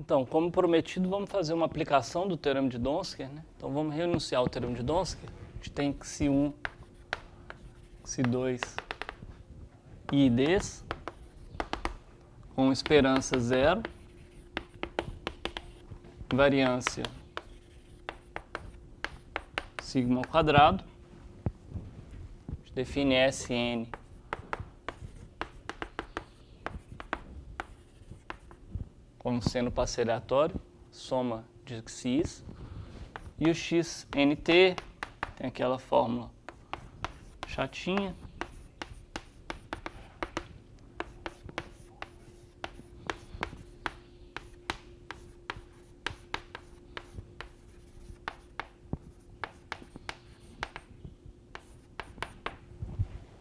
Então, como prometido, vamos fazer uma aplicação do teorema de Donsker, né? Então, vamos renunciar ao teorema de Donsker. A gente tem Xi1, Xi2 e IDs com esperança zero, variância sigma ao quadrado. A gente define Sn como seno passe aleatório, soma de x's, e o xnt tem aquela fórmula chatinha,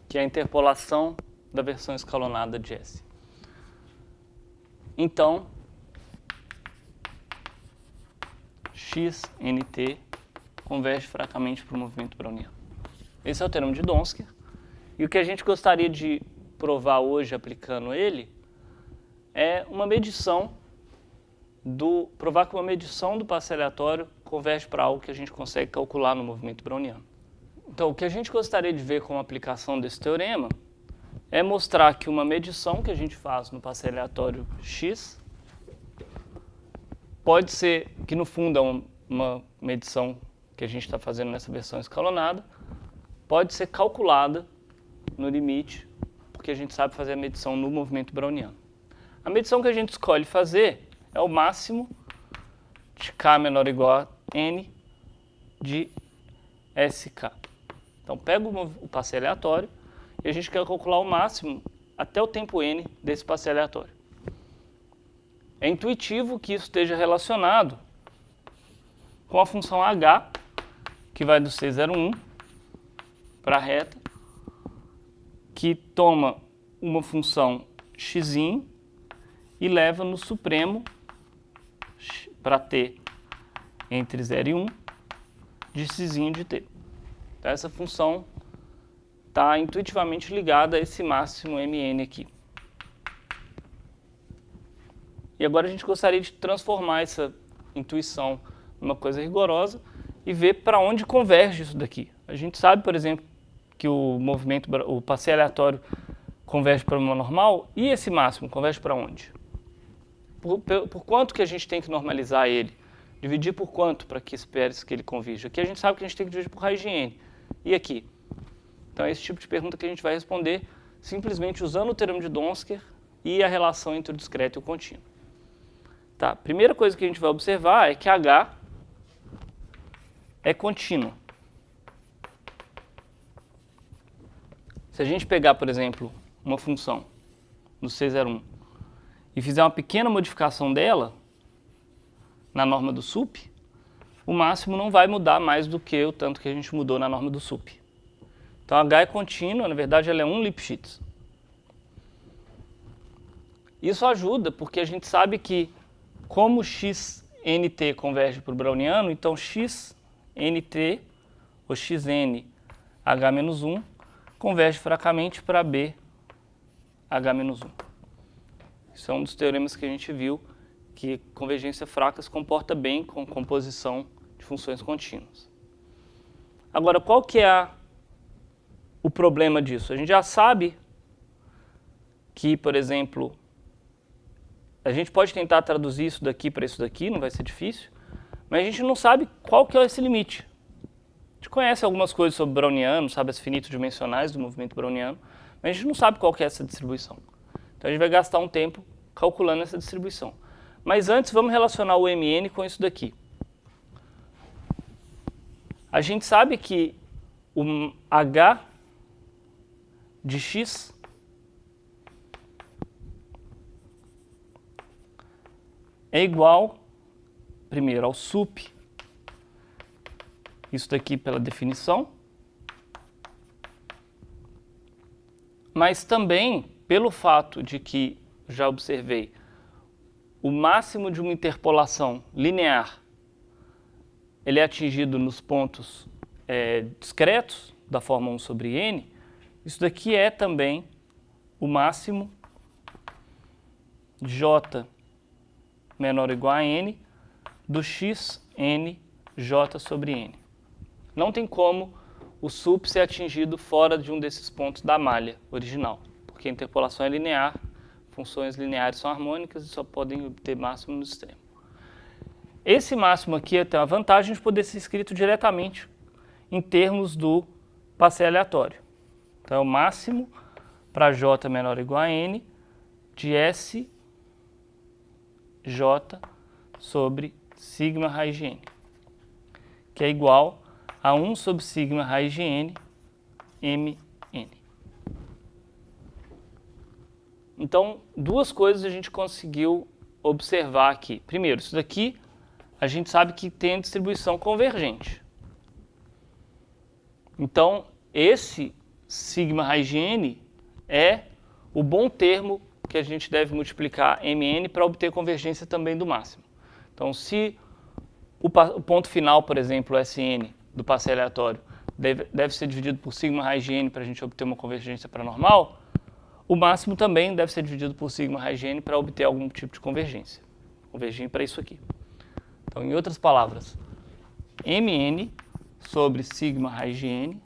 que é a interpolação da versão escalonada de S. Então, xnt converge fracamente para o movimento browniano. Esse é o teorema de Donsker. E o que a gente gostaria de provar hoje aplicando ele é uma medição provar que uma medição do passe aleatório converge para algo que a gente consegue calcular no movimento browniano. Então, o que a gente gostaria de ver como aplicação desse teorema é mostrar que uma medição que a gente faz no passe aleatório x pode ser, que no fundo é uma medição que a gente está fazendo nessa versão escalonada, pode ser calculada no limite, porque a gente sabe fazer a medição no movimento browniano. A medição que a gente escolhe fazer é o máximo de k menor ou igual a n de sk. Então, pega o passe aleatório e a gente quer calcular o máximo até o tempo n desse passe aleatório. É intuitivo que isso esteja relacionado com a função h, que vai do C01 para a reta, que toma uma função x e leva no supremo para t entre 0 e 1 de x de t. Então, essa função está intuitivamente ligada a esse máximo mn aqui. E agora a gente gostaria de transformar essa intuição numa coisa rigorosa e ver para onde converge isso daqui. A gente sabe, por exemplo, que o passe aleatório converge para uma normal, e esse máximo converge para onde? Por quanto que a gente tem que normalizar ele? Dividir por quanto para que espere-se que ele convirja? Aqui a gente sabe que a gente tem que dividir por raiz de n. E aqui? Então é esse tipo de pergunta que a gente vai responder simplesmente usando o teorema de Donsker e a relação entre o discreto e o contínuo. Tá, a primeira coisa que a gente vai observar é que h é contínuo. Se a gente pegar, por exemplo, uma função no C01 e fizer uma pequena modificação dela na norma do sup, o máximo não vai mudar mais do que o tanto que a gente mudou na norma do sup. Então, h é contínua, na verdade, ela é um Lipschitz. Isso ajuda porque a gente sabe que, como xnt converge para o browniano, então xnt, ou xn h-1, converge fracamente para b h-1. Isso é um dos teoremas que a gente viu, que convergência fraca se comporta bem com composição de funções contínuas. Agora, qual que é o problema disso? A gente já sabe que, por exemplo, a gente pode tentar traduzir isso daqui para isso daqui, não vai ser difícil, mas a gente não sabe qual que é esse limite. A gente conhece algumas coisas sobre browniano, sabe as finito-dimensionais do movimento browniano, mas a gente não sabe qual que é essa distribuição. Então a gente vai gastar um tempo calculando essa distribuição. Mas antes, vamos relacionar o mn com isso daqui. A gente sabe que o h de x é igual, primeiro, ao sup, isso daqui pela definição, mas também pelo fato de que, já observei, o máximo de uma interpolação linear ele é atingido nos pontos discretos da forma 1 sobre n, isso daqui é também o máximo de j menor ou igual a n do x n j sobre n. Não tem como o sup ser atingido fora de um desses pontos da malha original, porque a interpolação é linear, funções lineares são harmônicas e só podem obter máximo no extremo. Esse máximo aqui tem a vantagem de poder ser escrito diretamente em termos do passeio aleatório. Então é o máximo para j menor ou igual a n de S j sobre sigma raiz de n, que é igual a 1 sobre sigma raiz de n, mn. Então, duas coisas a gente conseguiu observar aqui. Primeiro, isso daqui a gente sabe que tem a distribuição convergente. Então, esse sigma raiz de n é o bom termo que a gente deve multiplicar mn para obter convergência também do máximo. Então, se o ponto final, por exemplo, Sn do passeio aleatório, deve ser dividido por sigma raiz de n para a gente obter uma convergência para normal, o máximo também deve ser dividido por sigma raiz de n para obter algum tipo de convergência. Convergir para isso aqui. Então, em outras palavras, mn sobre sigma raiz de n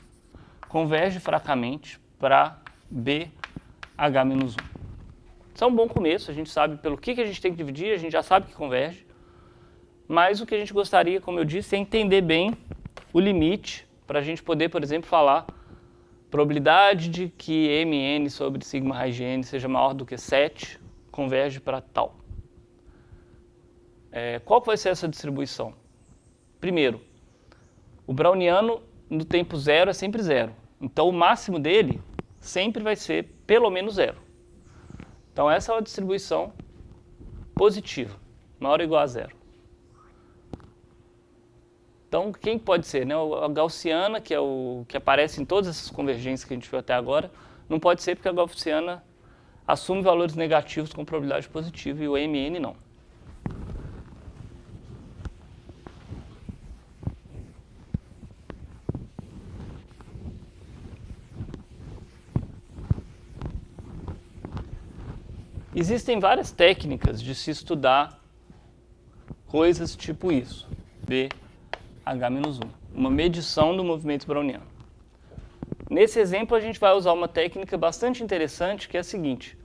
converge fracamente para bh-1. Isso é um bom começo, a gente sabe pelo que a gente tem que dividir, a gente já sabe que converge, mas o que a gente gostaria, como eu disse, é entender bem o limite para a gente poder, por exemplo, falar probabilidade de que mn sobre sigma raiz de n seja maior do que 7 converge para tal. Qual vai ser essa distribuição? Primeiro, o browniano no tempo zero é sempre zero. Então, o máximo dele sempre vai ser pelo menos zero. Então, essa é uma distribuição positiva, maior ou igual a zero. Então, quem pode ser? Né? A gaussiana, que é o que aparece em todas essas convergências que a gente viu até agora, não pode ser porque a gaussiana assume valores negativos com probabilidade positiva e o mn não. Existem várias técnicas de se estudar coisas tipo isso, bh-1, uma medição do movimento browniano. Nesse exemplo, a gente vai usar uma técnica bastante interessante, que é a seguinte.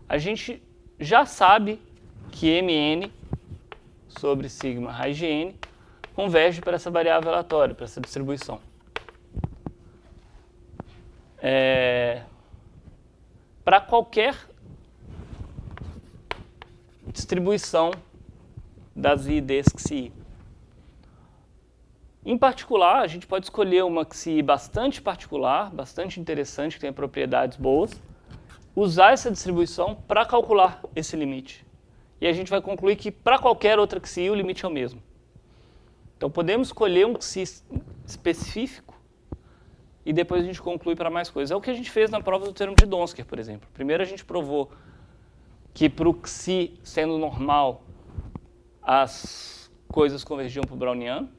A gente já sabe que mn sobre sigma raiz de n converge para essa variável aleatória, para essa distribuição. Para qualquer distribuição das i, ds, xi. Em particular, a gente pode escolher uma xi bastante particular, bastante interessante, que tenha propriedades boas, usar essa distribuição para calcular esse limite. E a gente vai concluir que para qualquer outra xi o limite é o mesmo. Então podemos escolher um xi específico e depois a gente conclui para mais coisas. É o que a gente fez na prova do teorema de Donsker, por exemplo. Primeiro a gente provou que para o xi sendo normal, as coisas convergiam para o browniano.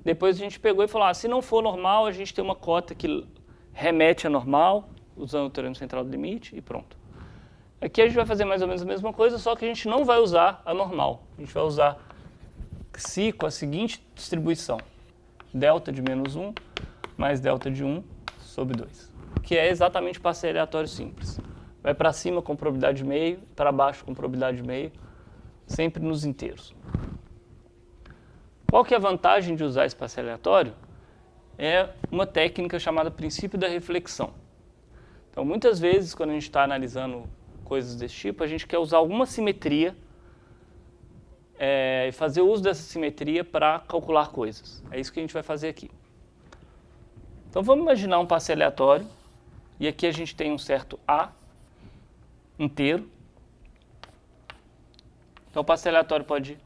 Depois a gente pegou e falou, se não for normal, a gente tem uma cota que remete a normal, usando o teorema central do limite, e pronto. Aqui a gente vai fazer mais ou menos a mesma coisa, só que a gente não vai usar a normal. A gente vai usar xi com a seguinte distribuição. Delta de menos 1 mais delta de 1 sobre 2. Que é exatamente passeio aleatório simples. Vai para cima com probabilidade de meio, para baixo com probabilidade de meio, sempre nos inteiros. Qual que é a vantagem de usar esse passeio aleatório? É uma técnica chamada princípio da reflexão. Então, muitas vezes, quando a gente está analisando coisas desse tipo, a gente quer usar alguma simetria e fazer uso dessa simetria para calcular coisas. É isso que a gente vai fazer aqui. Então, vamos imaginar um passeio aleatório, e aqui a gente tem um certo A inteiro. Então, o passeio aleatório pode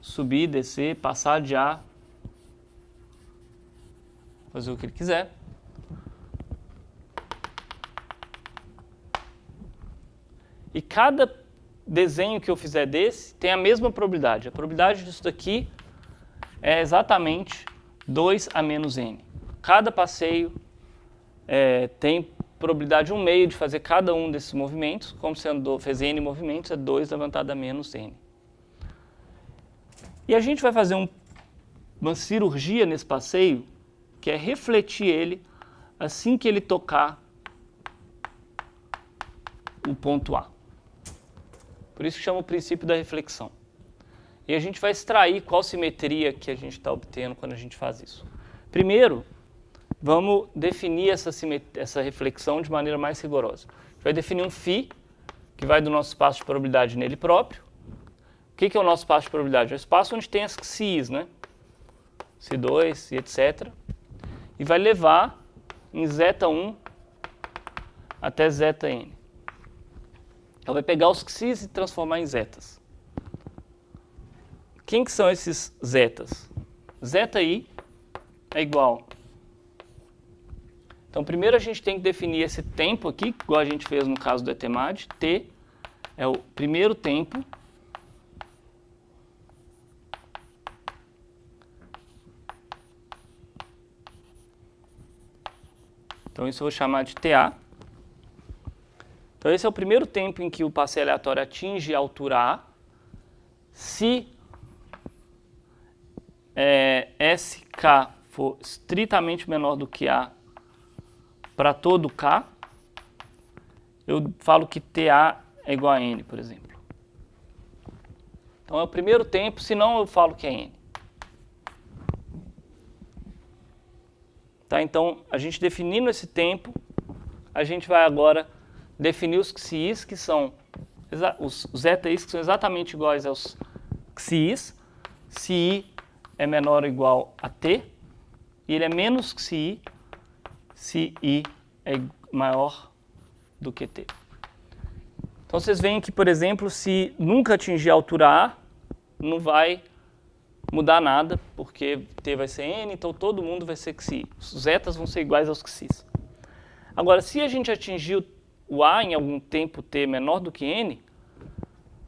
subir, descer, passar de A, fazer o que ele quiser. E cada desenho que eu fizer desse tem a mesma probabilidade. A probabilidade disso daqui é exatamente 2 a menos n. Cada passeio tem probabilidade 1/2 de fazer cada um desses movimentos, como se fez N movimentos, é 2 levantado a menos N. E a gente vai fazer uma cirurgia nesse passeio, que é refletir ele assim que ele tocar o ponto A. Por isso que chama o princípio da reflexão. E a gente vai extrair qual simetria que a gente está obtendo quando a gente faz isso. Primeiro, vamos definir essa reflexão de maneira mais rigorosa. A gente vai definir um φ, que vai do nosso espaço de probabilidade nele próprio. O que é o nosso espaço de probabilidade? É o espaço onde tem as x's, né? C2 e etc. E vai levar em zeta1 até zeta_n. Então vai pegar os x's e transformar em zetas. Quem que são esses zetas? Zeta_i é igual. Então primeiro a gente tem que definir esse tempo aqui, igual a gente fez no caso do ETMAD. T é o primeiro tempo então isso eu vou chamar de TA. Então esse é o primeiro tempo em que o passeio aleatório atinge a altura A. Se SK for estritamente menor do que A para todo K, eu falo que TA é igual a N, por exemplo. Então é o primeiro tempo, senão eu falo que é N. Tá? Então, a gente definindo esse tempo, a gente vai agora definir os xis, que são os zetais, que são exatamente iguais aos xis. Se I é menor ou igual a T, e ele é menos que se I é maior do que T. Então vocês veem que, por exemplo, se nunca atingir a altura A, não vai mudar nada, porque T vai ser N, então todo mundo vai ser xi. Os zetas vão ser iguais aos xis. Agora, se a gente atingir o A em algum tempo T menor do que N,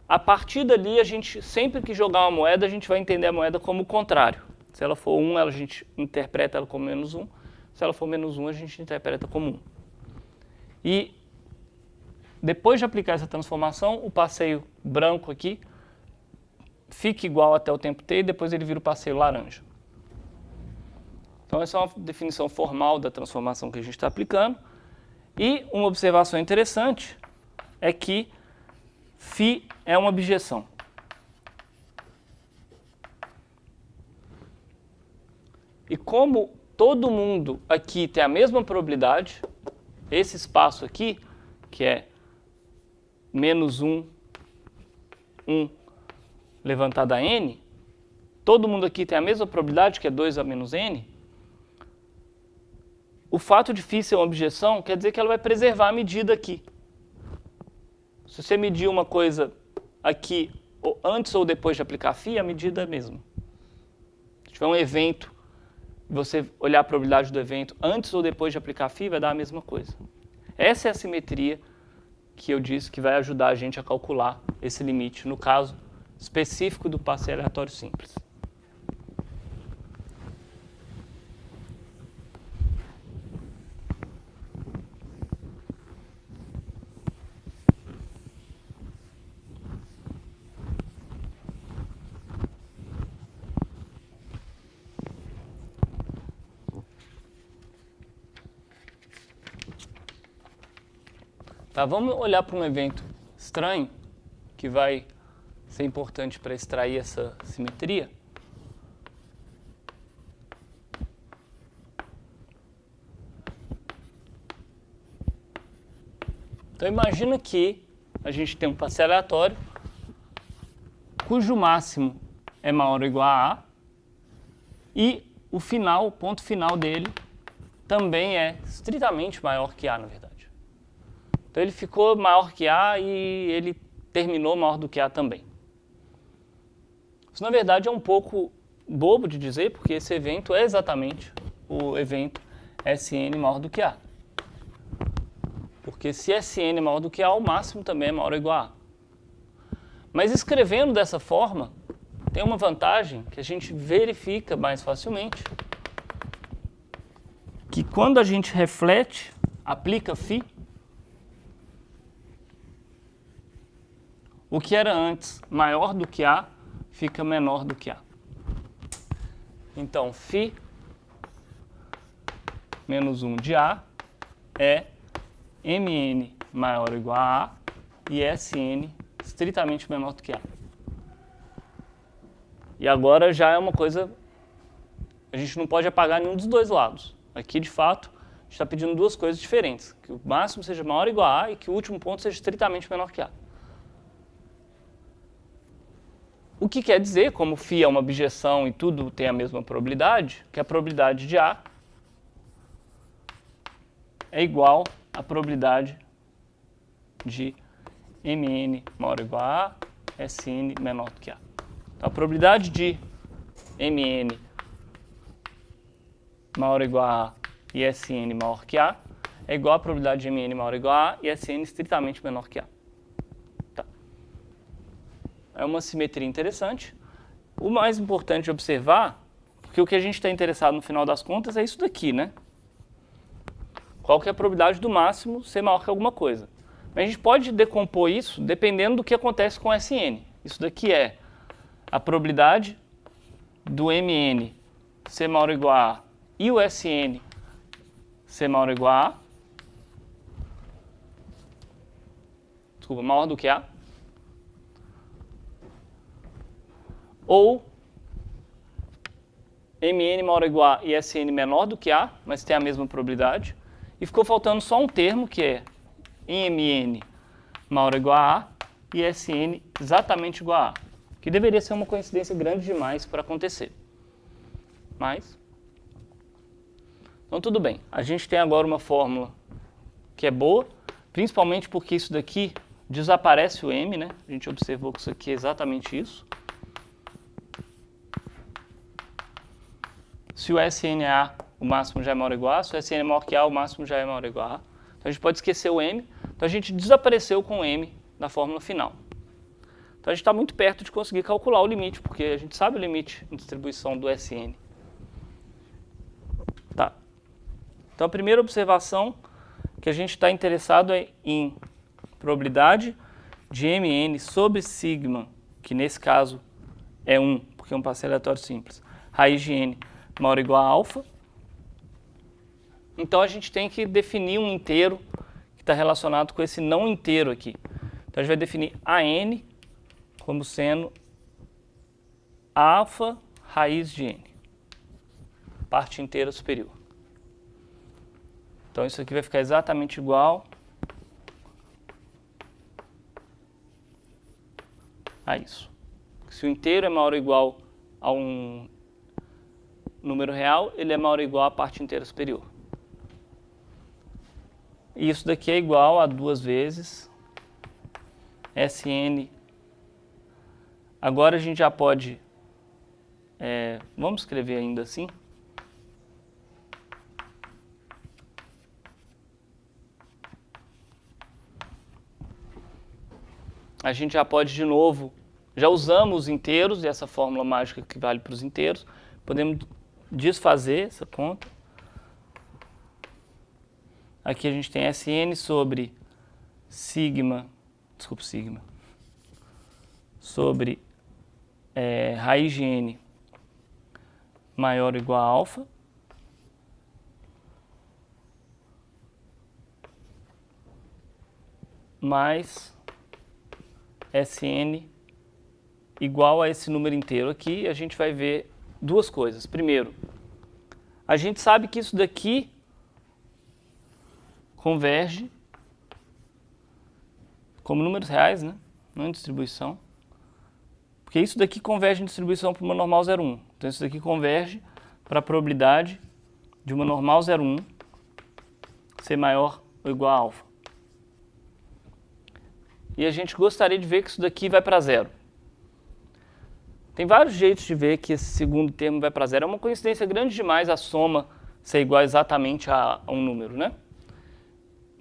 a partir dali, a gente, sempre que jogar uma moeda, a gente vai entender a moeda como o contrário. Se ela for 1, a gente interpreta ela como menos 1. Se ela for menos 1, a gente interpreta como 1. E depois de aplicar essa transformação, o passeio branco aqui fica igual até o tempo t e depois ele vira o passeio laranja. Então essa é uma definição formal da transformação que a gente está aplicando. E uma observação interessante é que φ é uma objeção. E como todo mundo aqui tem a mesma probabilidade, esse espaço aqui, que é menos 1, 1 levantado a n, todo mundo aqui tem a mesma probabilidade, que é 2 a menos n, o fato de φ ser uma objeção quer dizer que ela vai preservar a medida aqui. Se você medir uma coisa aqui antes ou depois de aplicar φ, a medida é a mesma. Se tiver um evento e você olhar a probabilidade do evento antes ou depois de aplicar φ, vai dar a mesma coisa. Essa é a simetria que eu disse que vai ajudar a gente a calcular esse limite, no caso específico do passeio aleatório simples. Tá, vamos olhar para um evento estranho que vai ser importante para extrair essa simetria. Então imagina que a gente tem um passeio aleatório cujo máximo é maior ou igual a A e o ponto final dele também é estritamente maior que A, na verdade. Então ele ficou maior que A e ele terminou maior do que A também. Isso, na verdade, é um pouco bobo de dizer, porque esse evento é exatamente o evento Sn maior do que A. Porque se Sn é maior do que A, o máximo também é maior ou igual a A. Mas escrevendo dessa forma, tem uma vantagem que a gente verifica mais facilmente, que quando a gente reflete aplica φ. O que era antes maior do que A fica menor do que A. Então, φ menos 1 de A é Mn maior ou igual a A e Sn estritamente menor do que A. E agora já é uma coisa, a gente não pode apagar nenhum dos dois lados. Aqui, de fato, a gente está pedindo duas coisas diferentes. Que o máximo seja maior ou igual a A e que o último ponto seja estritamente menor que A. O que quer dizer, como φ é uma objeção e tudo tem a mesma probabilidade, que a probabilidade de A é igual à probabilidade de Mn maior ou igual a A, Sn menor do que A. Então, a probabilidade de Mn maior ou igual a A e Sn maior que A é igual à probabilidade de Mn maior ou igual a A e Sn estritamente menor que A. Tá. É uma simetria interessante. O mais importante de observar, porque o que a gente está interessado no final das contas é isso daqui, né? Qual que é a probabilidade do máximo ser maior que alguma coisa. Mas a gente pode decompor isso dependendo do que acontece com Sn. Isso daqui é a probabilidade do Mn ser maior ou igual a A e o Sn ser maior ou igual a A. Desculpa, maior do que A. Ou Mn maior ou igual a e Sn menor do que A, mas tem a mesma probabilidade. E ficou faltando só um termo, que é Mn maior ou igual a A e Sn exatamente igual a A, que deveria ser uma coincidência grande demais para acontecer. Mas, então tudo bem. A gente tem agora uma fórmula que é boa, principalmente porque isso daqui desaparece o M, né? A gente observou que isso aqui é exatamente isso. Se o Sn é A, o máximo já é maior ou igual a A. Se o Sn é maior que A, o máximo já é maior ou igual a A. Então a gente pode esquecer o M. Então a gente desapareceu com o M na fórmula final. Então a gente está muito perto de conseguir calcular o limite, porque a gente sabe o limite de distribuição do Sn. Tá. Então a primeira observação que a gente está interessado é em probabilidade de Mn sobre sigma, que nesse caso é 1, porque é um passeio aleatório simples, raiz de n maior ou igual a alfa. Então a gente tem que definir um inteiro que está relacionado com esse não inteiro aqui. Então a gente vai definir AN como sendo alfa raiz de n, parte inteira superior. Então isso aqui vai ficar exatamente igual a isso. Se o inteiro é maior ou igual a um número real, ele é maior ou igual à parte inteira superior. E isso daqui é igual a 2 vezes Sn. Agora a gente já pode, vamos escrever ainda assim. A gente já pode de novo, já usamos os inteiros, e essa fórmula mágica que vale para os inteiros, podemos desfazer essa conta. Aqui a gente tem Sn sobre sigma, sobre raiz de n maior ou igual a alfa, mais Sn igual a esse número inteiro aqui. A gente vai ver duas coisas. Primeiro, a gente sabe que isso daqui converge como números reais, né? Não em distribuição. Porque isso daqui converge em distribuição para uma normal 0,1. Então isso daqui converge para a probabilidade de uma normal 0,1 ser maior ou igual a alfa. E a gente gostaria de ver que isso daqui vai para zero. Tem vários jeitos de ver que esse segundo termo vai para zero. É uma coincidência grande demais a soma ser igual exatamente a um número, né?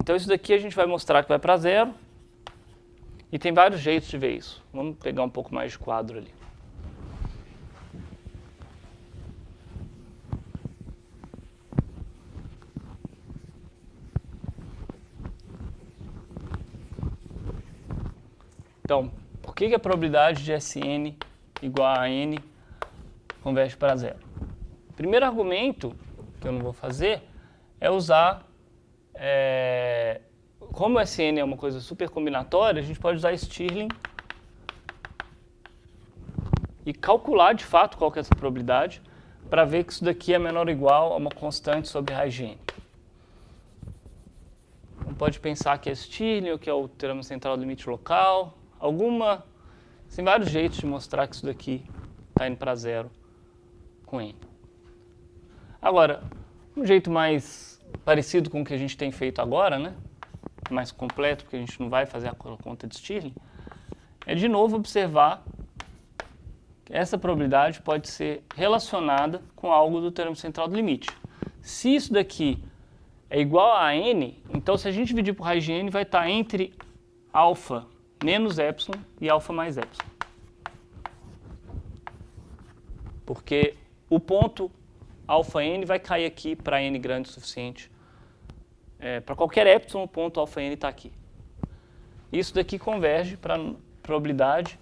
Então isso daqui a gente vai mostrar que vai para zero. E tem vários jeitos de ver isso. Vamos pegar um pouco mais de quadro ali. Então, por que a probabilidade de Sn igual a n converge para zero? O primeiro argumento, que eu não vou fazer, é usar, como o Sn é uma coisa super combinatória, a gente pode usar Stirling e calcular de fato qual que é essa probabilidade, para ver que isso daqui é menor ou igual a uma constante sobre raiz de n. Então pode pensar que é Stirling, ou que é o teorema central do limite local, tem vários jeitos de mostrar que isso daqui está indo para zero com n. Agora, um jeito mais parecido com o que a gente tem feito agora, né? Mais completo, porque a gente não vai fazer a conta de Stirling, é de novo observar que essa probabilidade pode ser relacionada com algo do teorema central do limite. Se isso daqui é igual a n, então se a gente dividir por raiz de n, vai estar entre alfa menos epsilon e alfa mais epsilon. Porque o ponto alfa n vai cair aqui para n grande o suficiente. Para qualquer epsilon, o ponto alfa n está aqui. Isso daqui converge para a probabilidade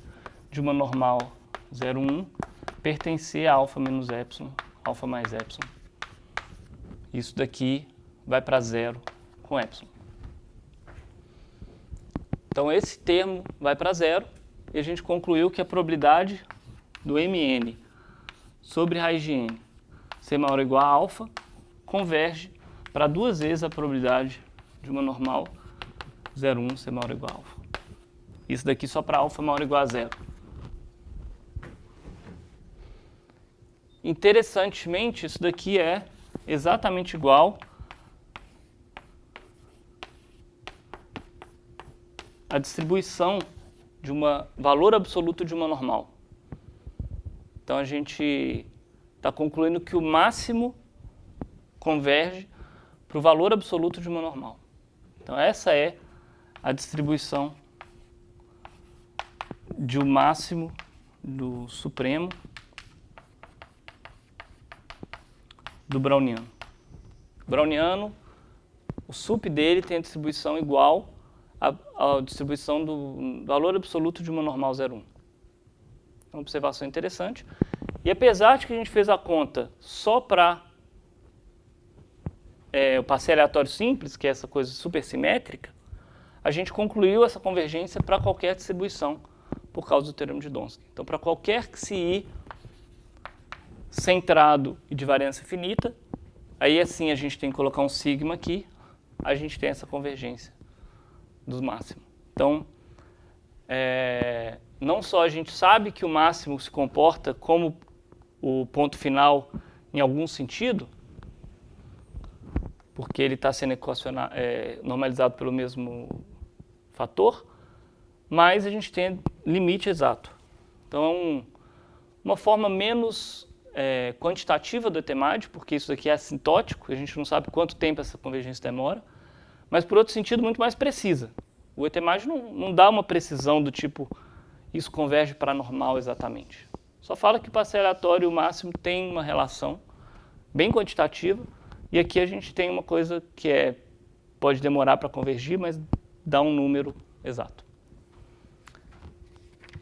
de uma normal 0,1 pertencer a alfa menos epsilon, alfa mais epsilon. Isso daqui vai para zero com epsilon. Então esse termo vai para zero e a gente concluiu que a probabilidade do mn sobre raiz de n ser maior ou igual a alfa converge para duas vezes a probabilidade de uma normal 0,1 ser maior ou igual a alfa. Isso daqui só para alfa maior ou igual a zero. Interessantemente, isso daqui é exatamente igual à distribuição de um valor absoluto de uma normal. Então a gente está concluindo que o máximo converge para o valor absoluto de uma normal. Então essa é a distribuição de um máximo do supremo do browniano. O browniano, o sup dele tem a distribuição igual à distribuição do valor absoluto de uma normal 0,1. É uma observação interessante. E apesar de que a gente fez a conta só para o passeio aleatório simples, que é essa coisa supersimétrica, a gente concluiu essa convergência para qualquer distribuição por causa do teorema de Donsky. Então, para qualquer XI centrado e de variância finita, aí assim a gente tem que colocar um sigma aqui, a gente tem essa convergência dos máximos. Então, não só a gente sabe que o máximo se comporta como o ponto final em algum sentido, porque ele está sendo normalizado pelo mesmo fator, mas a gente tem limite exato. Então, uma forma menos quantitativa do ETMAD, porque isso aqui é assintótico, a gente não sabe quanto tempo essa convergência demora, mas por outro sentido muito mais precisa. O ETMAD não dá uma precisão do tipo, isso converge para normal exatamente. Só fala que o passeio aleatório e o máximo tem uma relação bem quantitativa, e aqui a gente tem uma coisa que pode demorar para convergir, mas dá um número exato.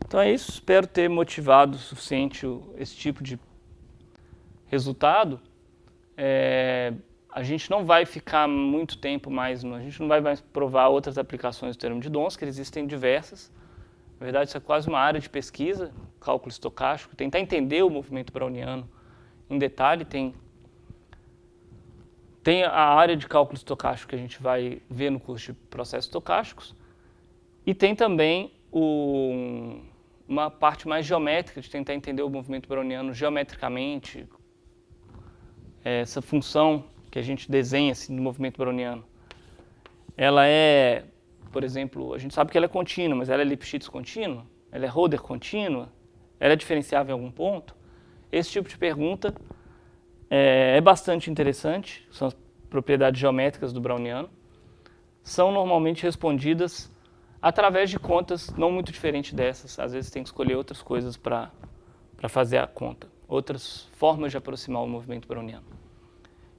Então é isso, espero ter motivado o suficiente esse tipo de resultado. A gente não vai ficar muito tempo mais, a gente não vai mais provar outras aplicações do teorema de Donsky, existem diversas. Na verdade, isso é quase uma área de pesquisa, cálculo estocástico, tentar entender o movimento browniano em detalhe. Tem a área de cálculo estocástico que a gente vai ver no curso de processos estocásticos, e tem também uma parte mais geométrica, de tentar entender o movimento browniano geometricamente, essa função que a gente desenha assim, no movimento browniano. Ela por exemplo, a gente sabe que ela é contínua, mas ela é Lipschitz contínua? Ela é Roder contínua? Ela é diferenciável em algum ponto? Esse tipo de pergunta é bastante interessante, são as propriedades geométricas do browniano. São normalmente respondidas através de contas não muito diferentes dessas. Às vezes tem que escolher outras coisas para fazer a conta, outras formas de aproximar o movimento browniano.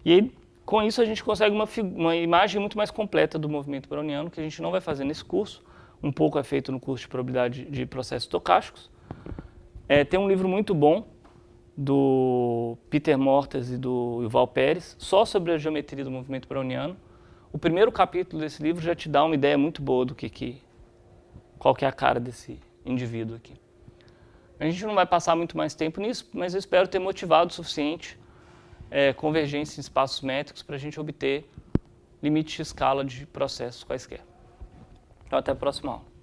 E aí, com isso a gente consegue uma imagem muito mais completa do movimento browniano, que a gente não vai fazer nesse curso. um pouco é feito no curso de probabilidade de processos estocásticos. Tem um livro muito bom do Peter Morters e do Yuval Pérez, só sobre a geometria do movimento browniano. O primeiro capítulo desse livro já te dá uma ideia muito boa do qual que é a cara desse indivíduo aqui. A gente não vai passar muito mais tempo nisso, mas eu espero ter motivado o suficiente convergência em espaços métricos para a gente obter limite de escala de processos quaisquer. Então, até a próxima aula.